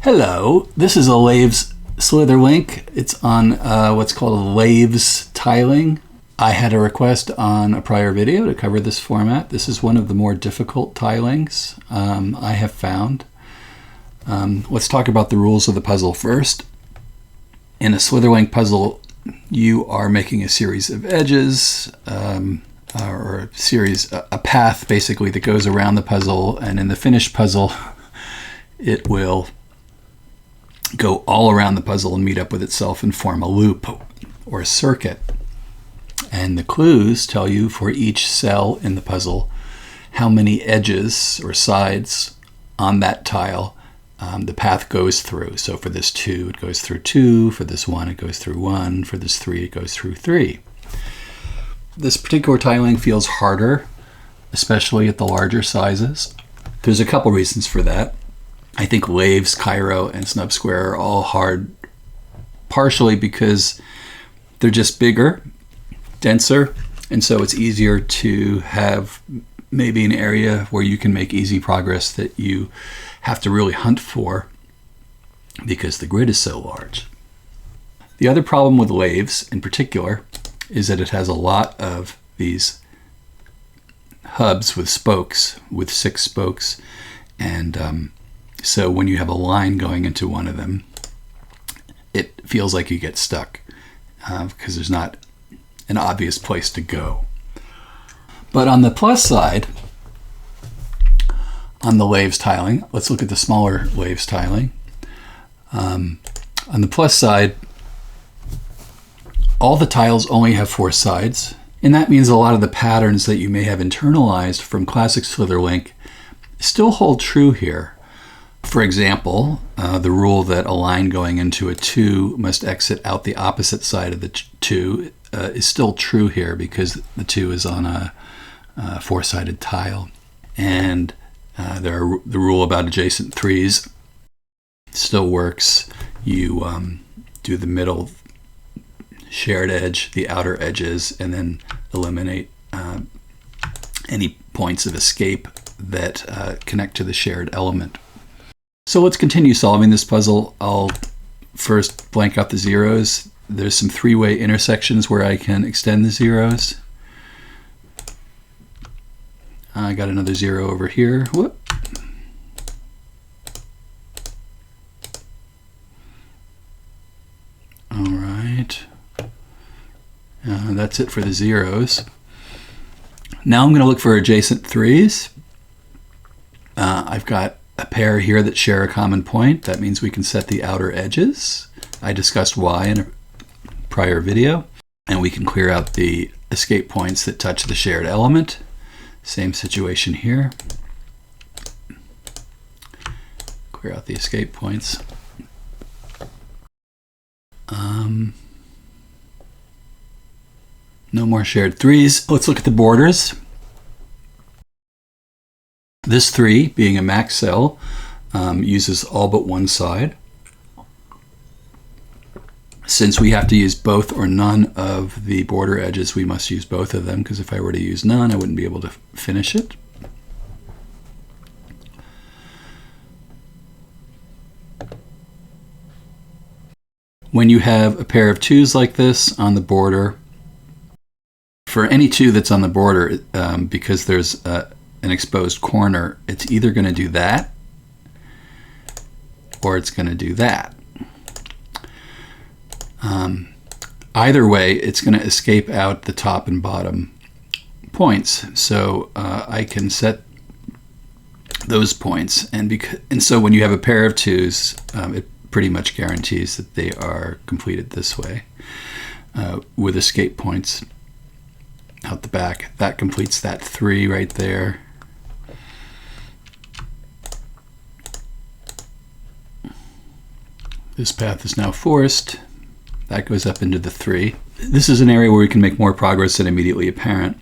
Hello, this is a Laves Slitherlink. It's on what's called Laves tiling. I had a request on a prior video to cover this format. This is one of the more difficult tilings I have found. Let's talk about the rules of the puzzle first. In a Slitherlink puzzle, you are making a series of edges, or a path basically that goes around the puzzle, and in the finished puzzle, it will go all around the puzzle and meet up with itself and form a loop or a circuit. And the clues tell you for each cell in the puzzle how many edges or sides on that tile the path goes through. So for this 2, it goes through 2. For this 1, it goes through 1. For this 3, it goes through 3. This particular tiling feels harder, especially at the larger sizes. There's a couple reasons for that. I think Laves, Cairo, and Snub Square are all hard, partially because they're just bigger, denser, and so it's easier to have maybe an area where you can make easy progress that you have to really hunt for because the grid is so large. The other problem with Laves in particular is that it has a lot of these hubs with spokes, with 6 spokes, and so when you have a line going into one of them, it feels like you get stuck because there's not an obvious place to go. But on the plus side, on the Laves tiling, let's look at the smaller Laves tiling. On the plus side, all the tiles only have 4 sides, and that means a lot of the patterns that you may have internalized from classic Slitherlink still hold true here. For example, the rule that a line going into a 2 must exit out the opposite side of the 2 is still true here because the 2 is on a 4-sided tile. And the rule about adjacent 3s still works. You do the middle shared edge, the outer edges, and then eliminate any points of escape that connect to the shared element. So let's continue solving this puzzle. I'll first blank out the zeros. There's some 3-way intersections where I can extend the zeros. I got another 0 over here. Whoop. All right. That's it for the zeros. Now I'm going to look for adjacent 3s. I've got a pair here that share a common point. That means we can set the outer edges. I discussed why in a prior video. And we can clear out the escape points that touch the shared element. Same situation here. Clear out the escape points. No more shared 3s. Let's look at the borders. This 3, being a max cell, uses all but one side. Since we have to use both or none of the border edges, we must use both of them, because if I were to use none, I wouldn't be able to finish it. When you have a pair of 2s like this on the border, for any 2 that's on the border, because there's an exposed corner, it's either going to do that or it's going to do that. Either way, it's going to escape out the top and bottom points. So I can set those points, and so when you have a pair of 2s, it pretty much guarantees that they are completed this way with escape points out the back. That completes that 3 right there. This path is now forced. That goes up into the 3. This is an area where we can make more progress than immediately apparent.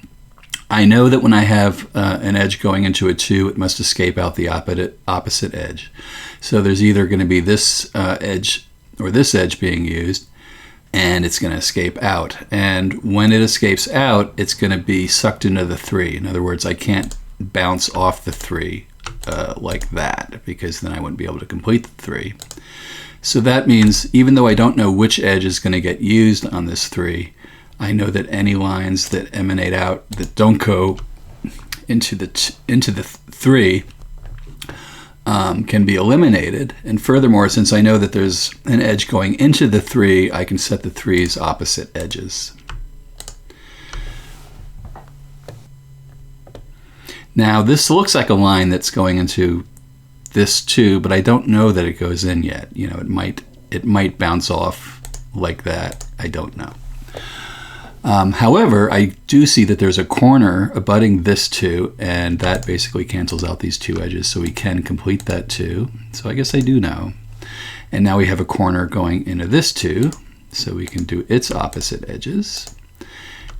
I know that when I have an edge going into a 2, it must escape out the opposite edge. So there's either going to be this edge or this edge being used, and it's going to escape out. And when it escapes out, it's going to be sucked into the 3. In other words, I can't bounce off the 3 like that, because then I wouldn't be able to complete the 3. So that means even though I don't know which edge is going to get used on this 3, I know that any lines that emanate out that don't go into the 3 can be eliminated. And furthermore, since I know that there's an edge going into the 3, I can set the 3's opposite edges. Now this looks like a line that's going into this too, but I don't know that it goes in yet. You know, it might bounce off like that. I don't know. However, I do see that there's a corner abutting this 2, and that basically cancels out these 2 edges, so we can complete that 2. So I guess I do know. And now we have a corner going into this 2, so we can do its opposite edges.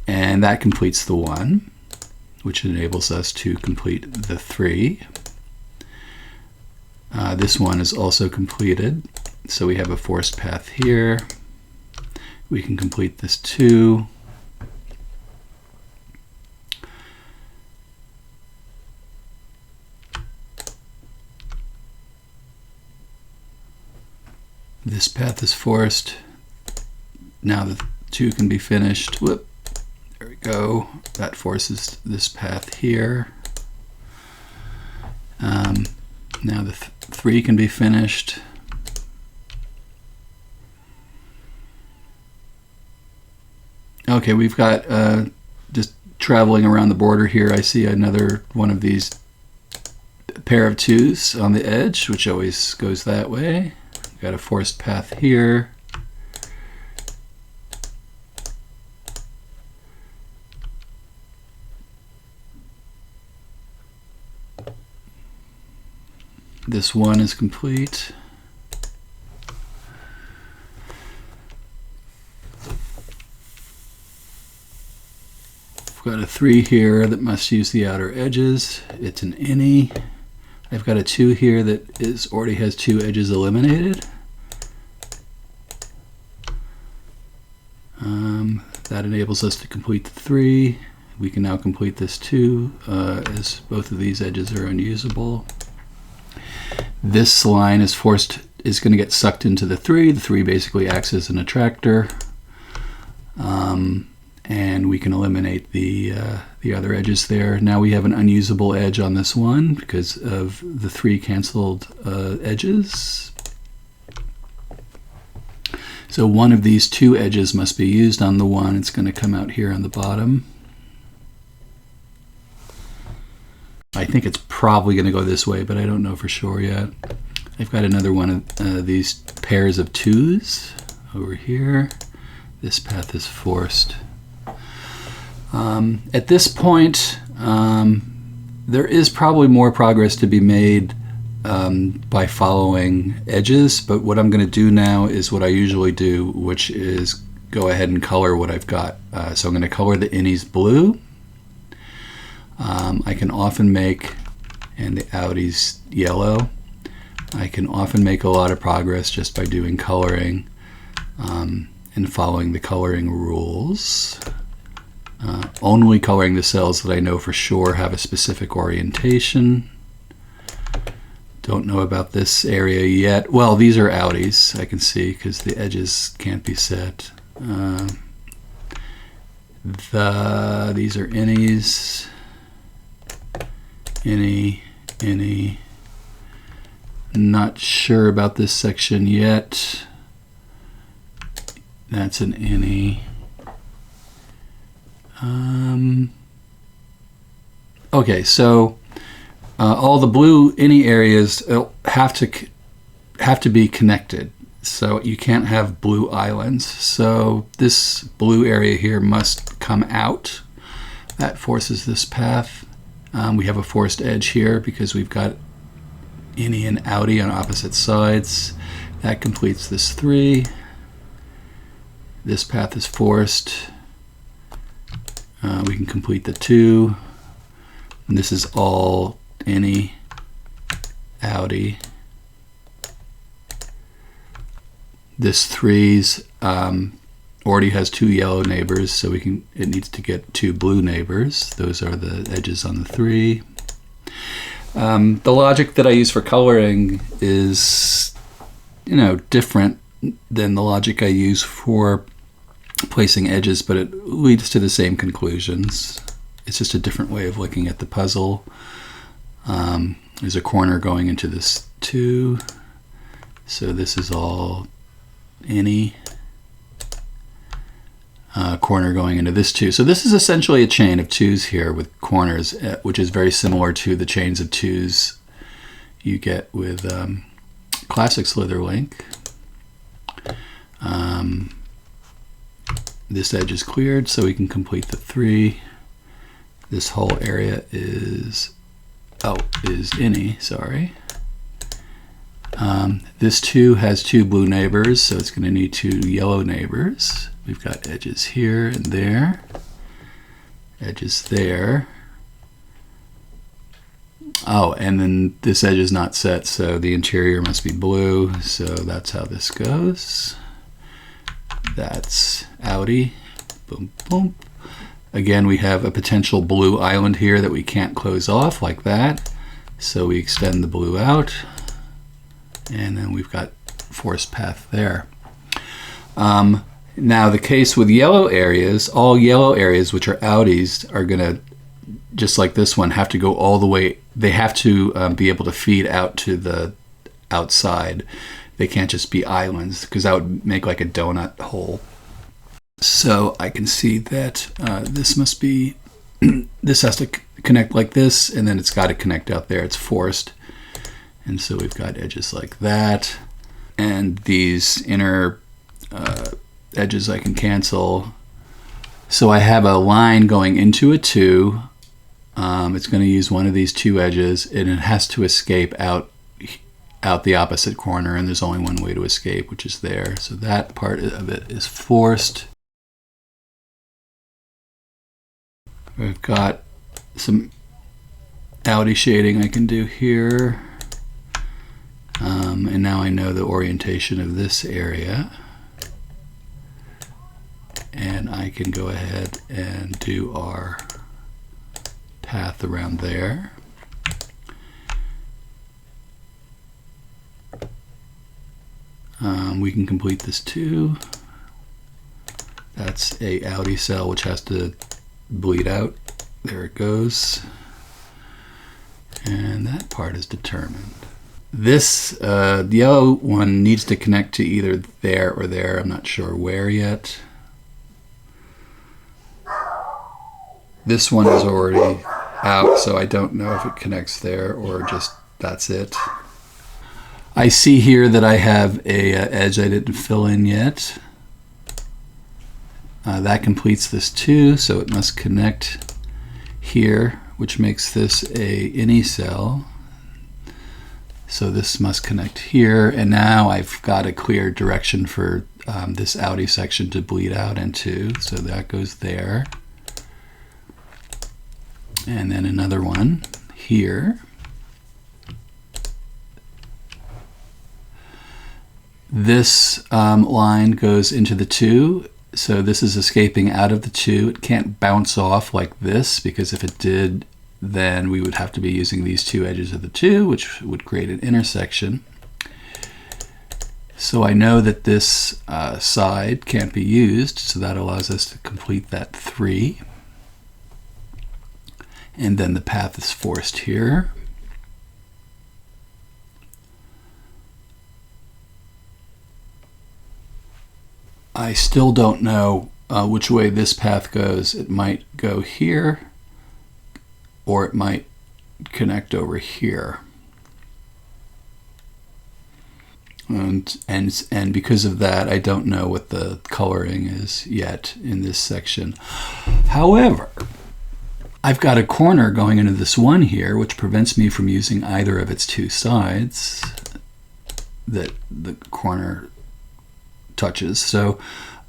And that completes the 1, which enables us to complete the 3. This one is also completed, so we have a forced path here. We can complete this 2. This path is forced. Now the 2 can be finished. Whoop. There we go. That forces this path here. Now the 3 can be finished. Okay, we've got just traveling around the border here. I see another one of these pair of 2s on the edge, which always goes that way. We've got a forced path here. This 1 is complete. I've got a 3 here that must use the outer edges. It's an any. I've got a 2 here that already has 2 edges eliminated. That enables us to complete the 3. We can now complete this 2 as both of these edges are unusable. This line is going to get sucked into the 3. The 3 basically acts as an attractor. And we can eliminate the other edges there. Now we have an unusable edge on this one because of the 3 canceled edges. So one of these 2 edges must be used on the 1. It's going to come out here on the bottom. I think it's probably going to go this way, but I don't know for sure yet. I've got another one of these pairs of 2s over here. This path is forced. At this point, there is probably more progress to be made by following edges, but what I'm going to do now is what I usually do, which is go ahead and color what I've got. So I'm going to color the innies blue. I can often make, and the outies yellow. I can often make a lot of progress just by doing coloring and following the coloring rules. Only coloring the cells that I know for sure have a specific orientation. Don't know about this area yet. Well, these are outies, I can see, because the edges can't be set. These are innies. Any. Not sure about this section yet. That's an any. Okay, so all the blue any areas have to be connected. So you can't have blue islands. So this blue area here must come out. That forces this path. We have a forced edge here because we've got innie and outie on opposite sides. That completes this 3. This path is forced. We can complete the 2. And this is all innie, outie. This 3's already has 2 yellow neighbors, so it needs to get 2 blue neighbors. Those are the edges on the 3. The logic that I use for coloring is, different than the logic I use for placing edges, but it leads to the same conclusions. It's just a different way of looking at the puzzle. There's a corner going into this 2, so this is all any. Corner going into this 2. So this is essentially a chain of 2s here with corners, which is very similar to the chains of 2s you get with classic Slitherlink. This edge is cleared, so we can complete the 3. This whole area is any, sorry. This 2 has 2 blue neighbors, so it's going to need 2 yellow neighbors. We've got edges here and there, edges there. Oh, and then this edge is not set, so the interior must be blue, so that's how this goes. That's outie, boom, boom. Again, we have a potential blue island here that we can't close off like that, so we extend the blue out, and then we've got forced path there. Now the case with yellow areas, all yellow areas which are outies are going to, just like this one, have to go all the way. They have to be able to feed out to the outside. They can't just be islands, because that would make like a donut hole. So I can see that this must be, this has to connect like this, and then it's got to connect out there. It's forced. And so we've got edges like that. And these inner edges I can cancel. So I have a line going into a 2. It's going to use one of these 2 edges, and it has to escape out the opposite corner, and there's only one way to escape, which is there. So that part of it is forced. We've got some outie shading I can do here. And now I know the orientation of this area. And I can go ahead and do our path around there. We can complete this too. That's a outie cell which has to bleed out. There it goes. And that part is determined. This yellow one needs to connect to either there or there. I'm not sure where yet. This one is already out, so I don't know if it connects there or just that's it. I see here that I have a edge I didn't fill in yet. That completes this too, so it must connect here, which makes this a any cell. So this must connect here, and now I've got a clear direction for this outie section to bleed out into, so that goes there. And then another one here. This line goes into the 2, so this is escaping out of the 2. It can't bounce off like this, because if it did, then we would have to be using these 2 edges of the 2, which would create an intersection. So I know that this side can't be used, so that allows us to complete that 3. And then the path is forced here. I still don't know which way this path goes. It might go here, or it might connect over here. And because of that, I don't know what the coloring is yet in this section. However, I've got a corner going into this one here, which prevents me from using either of its 2 sides that the corner touches. So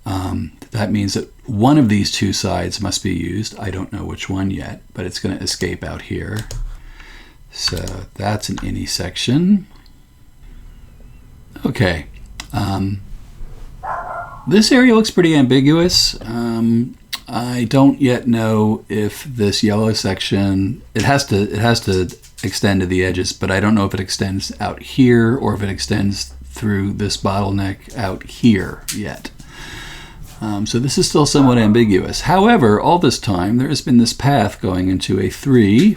that means that one of these 2 sides must be used. I don't know which one yet, but it's going to escape out here. So that's an any section. Okay. This area looks pretty ambiguous. I don't yet know if this yellow section, it has to extend to the edges, but I don't know if it extends out here or if it extends through this bottleneck out here yet. So this is still somewhat ambiguous. However, all this time there has been this path going into a 3.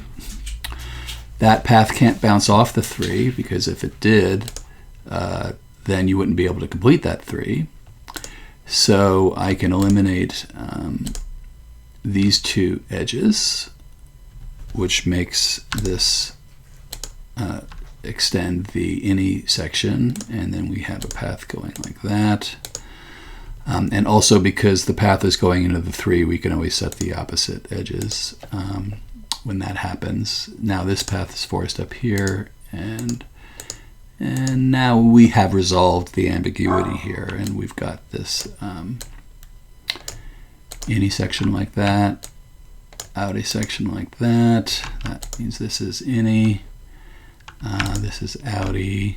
That path can't bounce off the 3, because if it did, then you wouldn't be able to complete that 3. So I can eliminate these 2 edges, which makes this extend the any section, and then we have a path going like that. And also, because the path is going into the 3, we can always set the opposite edges when that happens. Now this path is forced up here, and now we have resolved the ambiguity here, and we've got this any section like that, outy section like that. That means this is any, this is outy.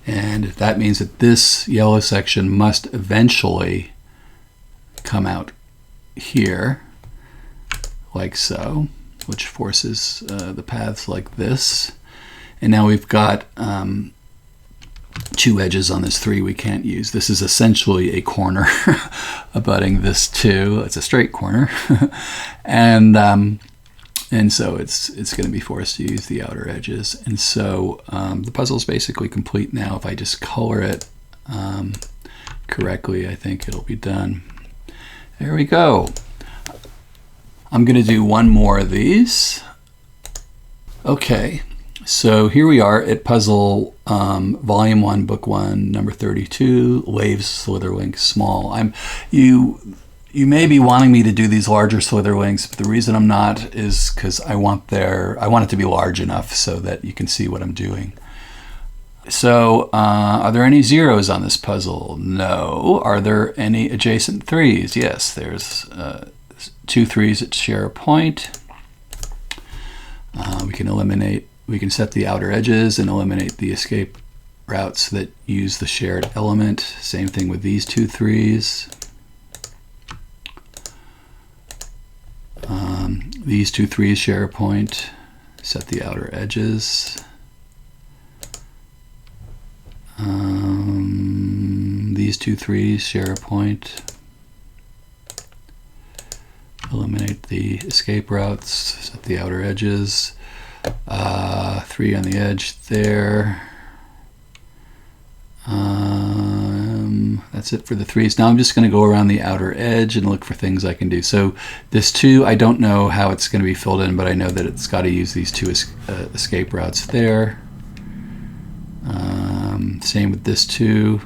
And that means that this yellow section must eventually come out here, like so, which forces the paths like this. And now we've got 2 edges on this 3 we can't use. This is essentially a corner abutting this 2. It's a straight corner. And so it's going to be forced to use the outer edges. And so the puzzle is basically complete now. If I just color it correctly, I think it'll be done. There we go. I'm going to do one more of these. Okay, so here we are at puzzle volume 1, book 1, number 32, Laves Slitherlink small. You may be wanting me to do these larger Slitherlinks, but the reason I'm not is because I want it to be large enough so that you can see what I'm doing. So, are there any zeros on this puzzle? No. Are there any adjacent 3s? Yes, there's 2 3s that share a point. We can set the outer edges and eliminate the escape routes that use the shared element. Same thing with these 2 3s. These 2 3s share a point. Set the outer edges. These 2 3s share a point. Eliminate the escape routes. Set the outer edges. 3 on the edge there. That's it for the 3s. Now I'm just going to go around the outer edge and look for things I can do. So this 2, I don't know how it's going to be filled in, but I know that it's got to use these 2 escape routes there. Same with this 2.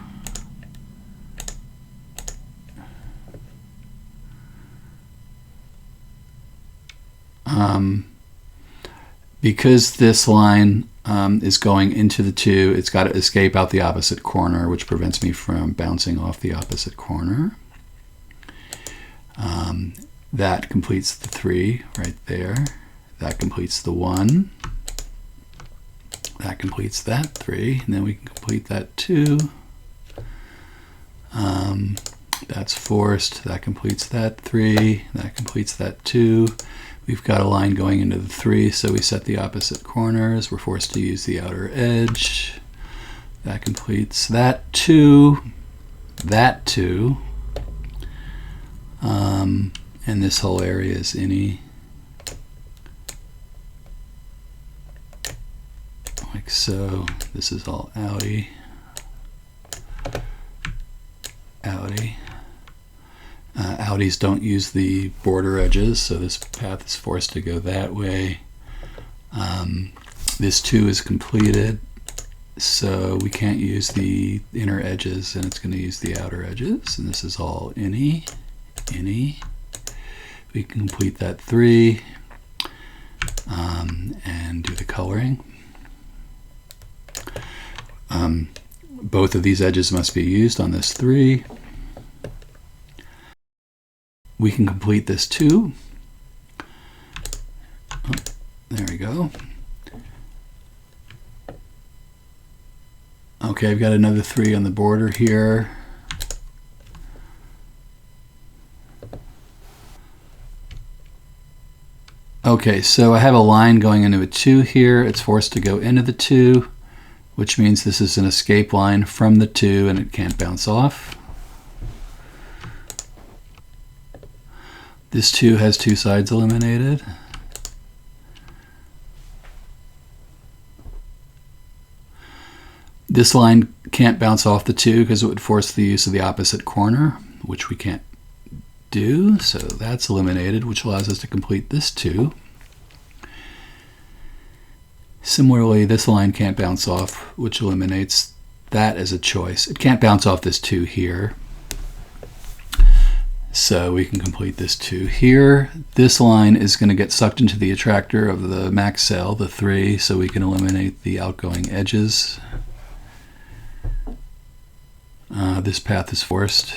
Because this line is going into the 2, it's got to escape out the opposite corner, which prevents me from bouncing off the opposite corner. That completes the 3 right there. That completes the 1. That completes that 3, and then we can complete that 2. That's forced. That completes that 3. That completes that 2. We've got a line going into the 3, so we set the opposite corners. We're forced to use the outer edge. That completes that 2, that 2. And this whole area is any. Like so. This is all outy. Outy. Outies don't use the border edges, so this path is forced to go that way. This 2 is completed, so we can't use the inner edges, and it's going to use the outer edges, and this is all any. We can complete that 3 and do the coloring. Both of these edges must be used on this 3. We can complete this 2. Oh, there we go. Okay, I've got another 3 on the border here. Okay, so I have a line going into a 2 here. It's forced to go into the 2, which means this is an escape line from the 2 and it can't bounce off. This 2 has 2 sides eliminated. This line can't bounce off the 2 because it would force the use of the opposite corner, which we can't do, so that's eliminated, which allows us to complete this 2. Similarly, this line can't bounce off, which eliminates that as a choice. It can't bounce off this 2 here, so we can complete this 2 here. This line is going to get sucked into the attractor of the max cell, the 3, so we can eliminate the outgoing edges. This path is forced.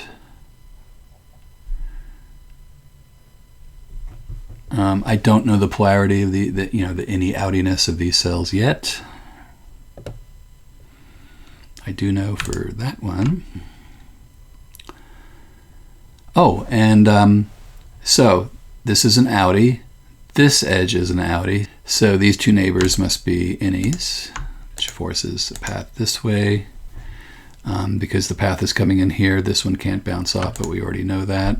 I don't know the polarity of the inny-outiness of these cells yet. I do know for that one. Oh, and so this is an outie. This edge is an outie. So these 2 neighbors must be innies, which forces the path this way. Because the path is coming in here, this one can't bounce off, but we already know that.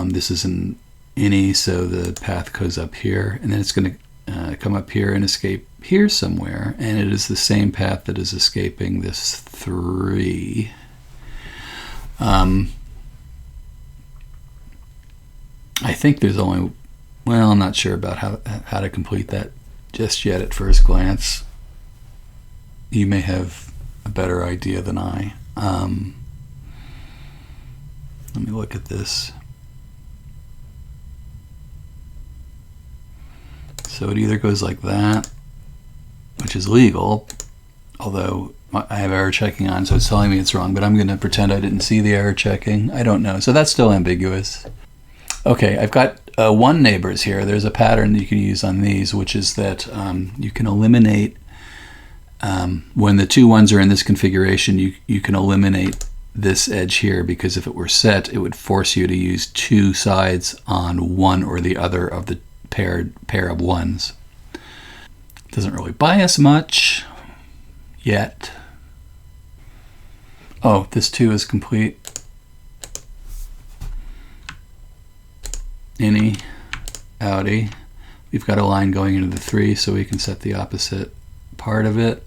This is an innie, so the path goes up here, and then it's going to come up here and escape here somewhere, and it is the same path that is escaping this 3. I think there's only, well, I'm not sure about how to complete that just yet at first glance. You may have a better idea than I. Let me look at this. So it either goes like that, which is legal, although I have error checking on, so it's telling me it's wrong, but I'm going to pretend I didn't see the error checking. I don't know. So that's still ambiguous. Okay, I've got 1 neighbors here. There's a pattern that you can use on these, which is that you can eliminate, when the 2 1s are in this configuration, you can eliminate this edge here, because if it were set, it would force you to use 2 sides on one or the other of the pair of 1s. Doesn't really buy us much yet. Oh, this 2 is complete. Innie, outie. We've got a line going into the 3, so we can set the opposite part of it.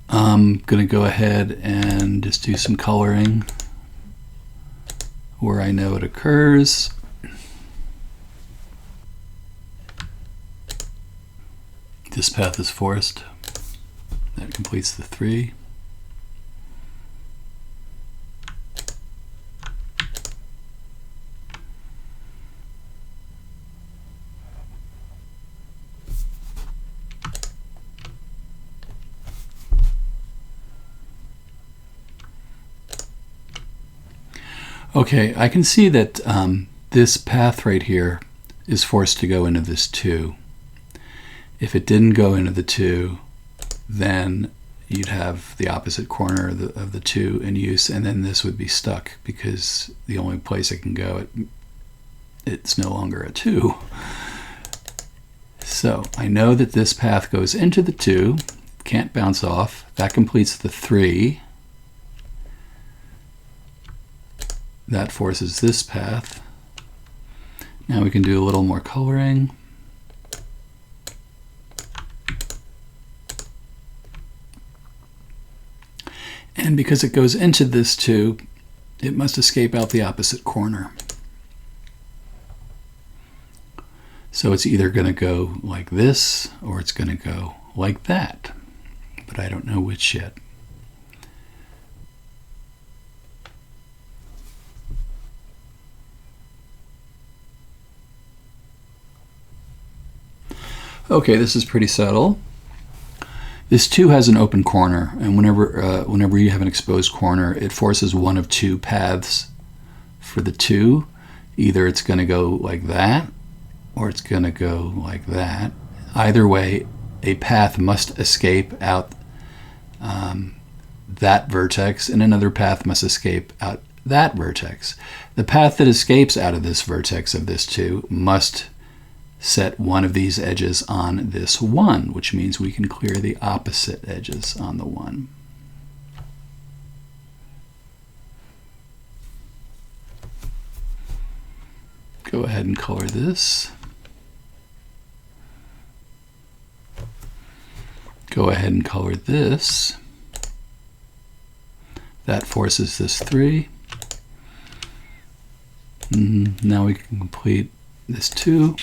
I'm going to go ahead and just do some coloring where I know it occurs. This path is forced. That completes the 3. Okay, I can see that this path right here is forced to go into this 2. If it didn't go into the 2, then you'd have the opposite corner of the 2 in use, and then this would be stuck because the only place it can go, it's no longer a 2. So I know that this path goes into the 2, can't bounce off. That completes the 3. That forces this path. Now we can do a little more coloring. And because it goes into this 2, it must escape out the opposite corner. So it's either going to go like this or it's going to go like that. But I don't know which yet. Okay, this is pretty subtle. This 2 has an open corner, and whenever you have an exposed corner, it forces one of 2 paths for the 2. Either it's going to go like that, or it's going to go like that. Either way, a path must escape out that vertex, and another path must escape out that vertex. The path that escapes out of this vertex of this 2 must set one of these edges on this 1, which means we can clear the opposite edges on the 1. Go ahead and color this. Go ahead and color this. That forces this 3. Now we can complete this 2.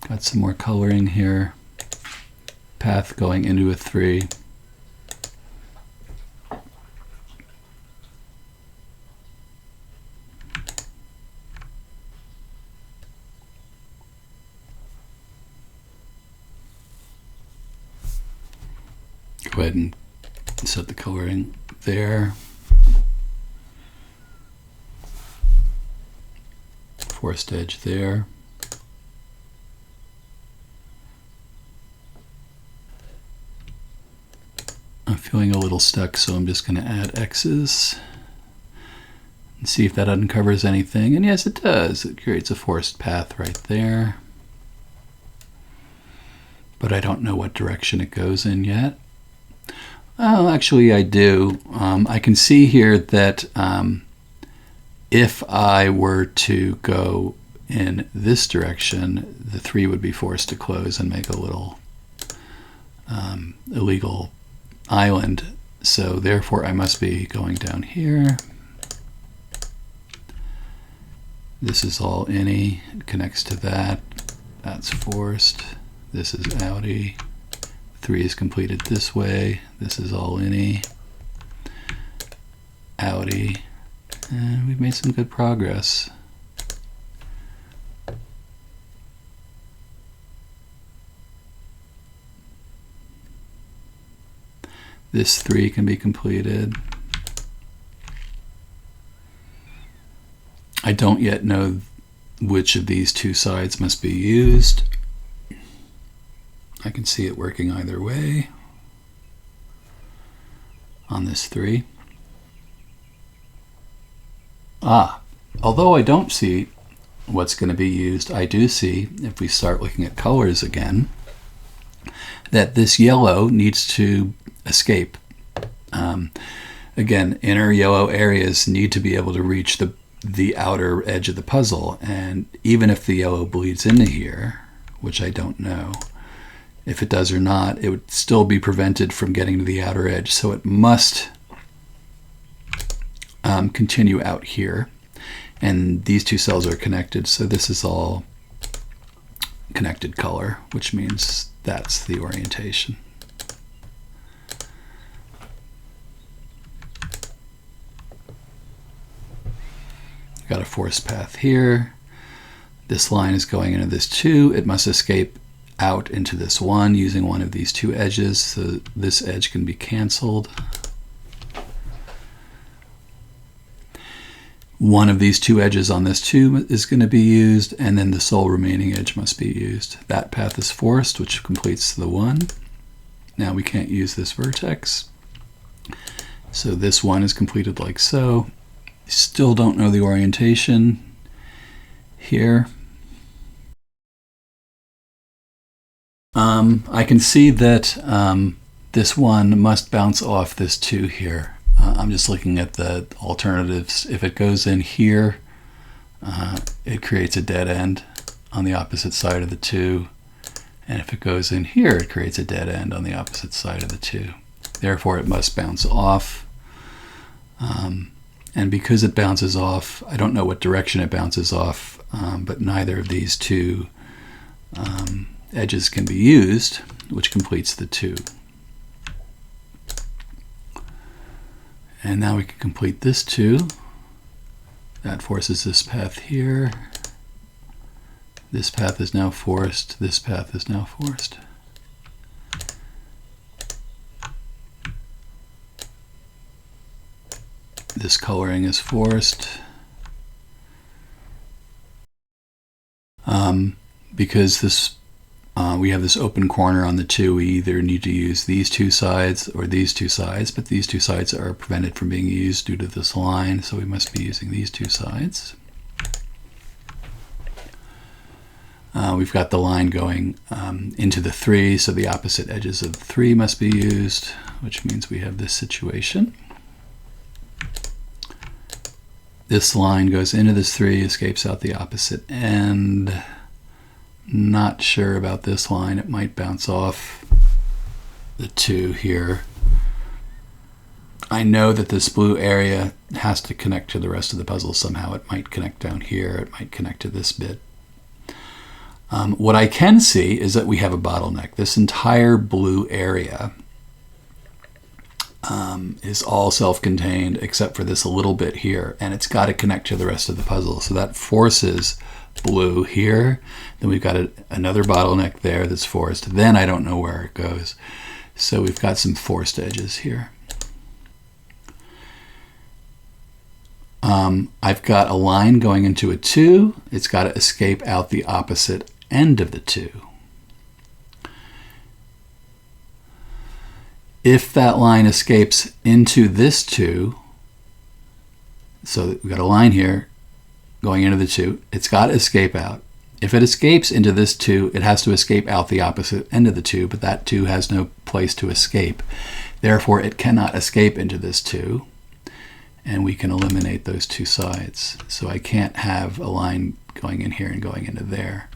Got some more coloring here. Path going into a 3. Go ahead and set the coloring there. Forced edge there. I'm feeling a little stuck, so I'm just going to add X's and see if that uncovers anything. And yes, it does. It creates a forced path right there. But I don't know what direction it goes in yet. Oh, actually I do. I can see here that if I were to go in this direction, the 3 would be forced to close and make a little illegal island. So therefore I must be going down here. This is all innie, it connects to that. That's forced. This is outie. 3 is completed this way. This is all innie. Outie. And we've made some good progress. This 3 can be completed. I don't yet know which of these 2 sides must be used. I can see it working either way on this 3. Although I don't see what's going to be used, I do see, if we start looking at colors again, that this yellow needs to escape. Again, inner yellow areas need to be able to reach the outer edge of the puzzle, and even if the yellow bleeds into here, which I don't know if it does or not, it would still be prevented from getting to the outer edge. So it must continue out here. And these 2 cells are connected, so this is all connected color, which means that's the orientation. Got a forced path here. This line is going into this 2. It must escape out into this 1 using one of these 2 edges, so this edge can be canceled. One of these 2 edges on this 2 is going to be used, and then the sole remaining edge must be used. That path is forced, which completes the 1. Now we can't use this vertex. So this 1 is completed like so. Still don't know the orientation here. I can see that this 1 must bounce off this 2 here. I'm just looking at the alternatives. If it goes in here, it creates a dead end on the opposite side of the 2. And if it goes in here, it creates a dead end on the opposite side of the 2. Therefore, it must bounce off. And because it bounces off, I don't know what direction it bounces off, but neither of these 2 edges can be used, which completes the 2. And now we can complete this 2. That forces this path here. This path is now forced. This path is now forced. This coloring is forced. Because this we have this open corner on the 2. We either need to use these 2 sides or these 2 sides, but these 2 sides are prevented from being used due to this line, so we must be using these 2 sides. We've got the line going into the 3, so the opposite edges of the 3 must be used, which means we have this situation. This line goes into this 3, escapes out the opposite end. Not sure about this line. It might bounce off the 2 here. I know that this blue area has to connect to the rest of the puzzle somehow. It might connect down here. It might connect to this bit. What I can see is that we have a bottleneck. This entire blue area is all self-contained except for this little bit here, and it's got to connect to the rest of the puzzle. So that forces blue here. Then we've got another bottleneck there that's forced. Then I don't know where it goes. So we've got some forced edges here. I've got a line going into a 2. It's got to escape out the opposite end of the 2. If that line escapes into this 2, so we've got a line here going into the 2, it's got to escape out. If it escapes into this 2, it has to escape out the opposite end of the 2, but that 2 has no place to escape. Therefore, it cannot escape into this 2, and we can eliminate those 2 sides. So I can't have a line going in here and going into there.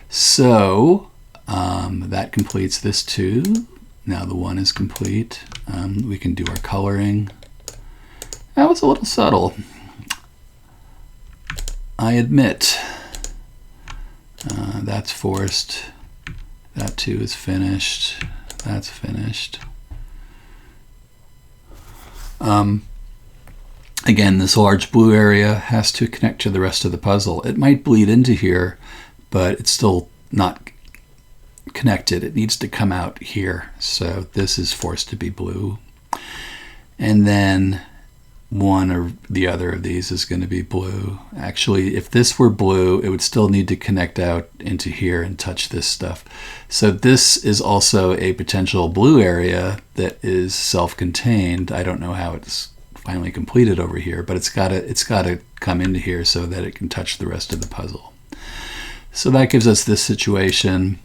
So that completes this 2. Now the 1 is complete. We can do our coloring. That was a little subtle, I admit. That's forced. That 2 is finished. That's finished. Again, this large blue area has to connect to the rest of the puzzle. It might bleed into here, but it's still not connected. It needs to come out here. So this is forced to be blue. And then one or the other of these is going to be blue. Actually, if this were blue, it would still need to connect out into here and touch this stuff. So this is also a potential blue area that is self-contained. I don't know how it's finally completed over here, but it's got to come into here so that it can touch the rest of the puzzle. So that gives us this situation.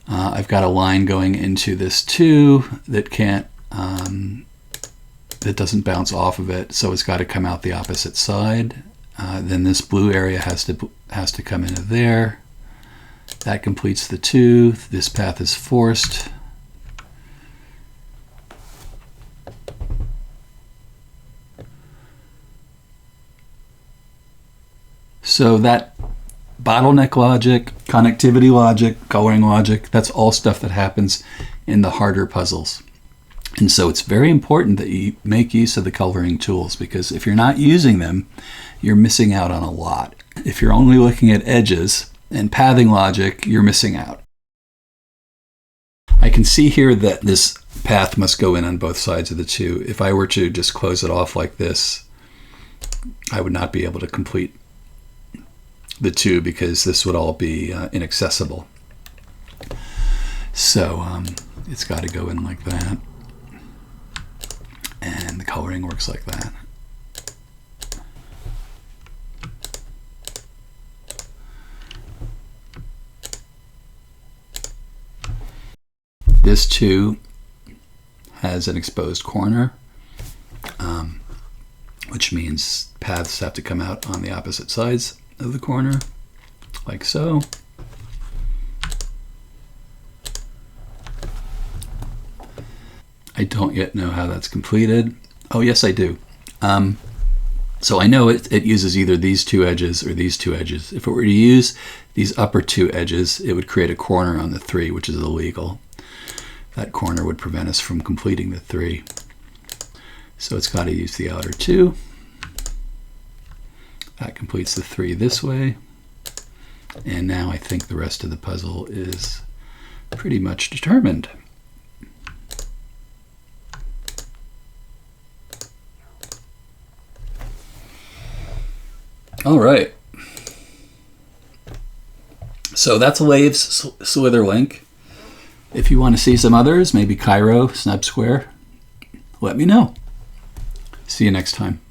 I've got a line going into this 2 that can't, that doesn't bounce off of it, so it's got to come out the opposite side. Then this blue area has to come into there. That completes the 2. This path is forced. So that bottleneck logic, connectivity logic, coloring logic, that's all stuff that happens in the harder puzzles. And so it's very important that you make use of the coloring tools, because if you're not using them, you're missing out on a lot. If you're only looking at edges and pathing logic, you're missing out. I can see here that this path must go in on both sides of the 2. If I were to just close it off like this, I would not be able to complete the 2 because this would all be inaccessible. So it's got to go in like that. And the coloring works like that. This 2 has an exposed corner, which means paths have to come out on the opposite sides of the corner, like so. I don't yet know how that's completed. Oh, yes, I do. So I know it uses either these 2 edges or these 2 edges. If it were to use these upper 2 edges, it would create a corner on the 3, which is illegal. That corner would prevent us from completing the 3. So it's got to use the outer 2. That completes the 3 this way. And now I think the rest of the puzzle is pretty much determined. All right. So that's Laves Slitherlink. If you want to see some others, maybe Cairo, Snub Square, let me know. See you next time.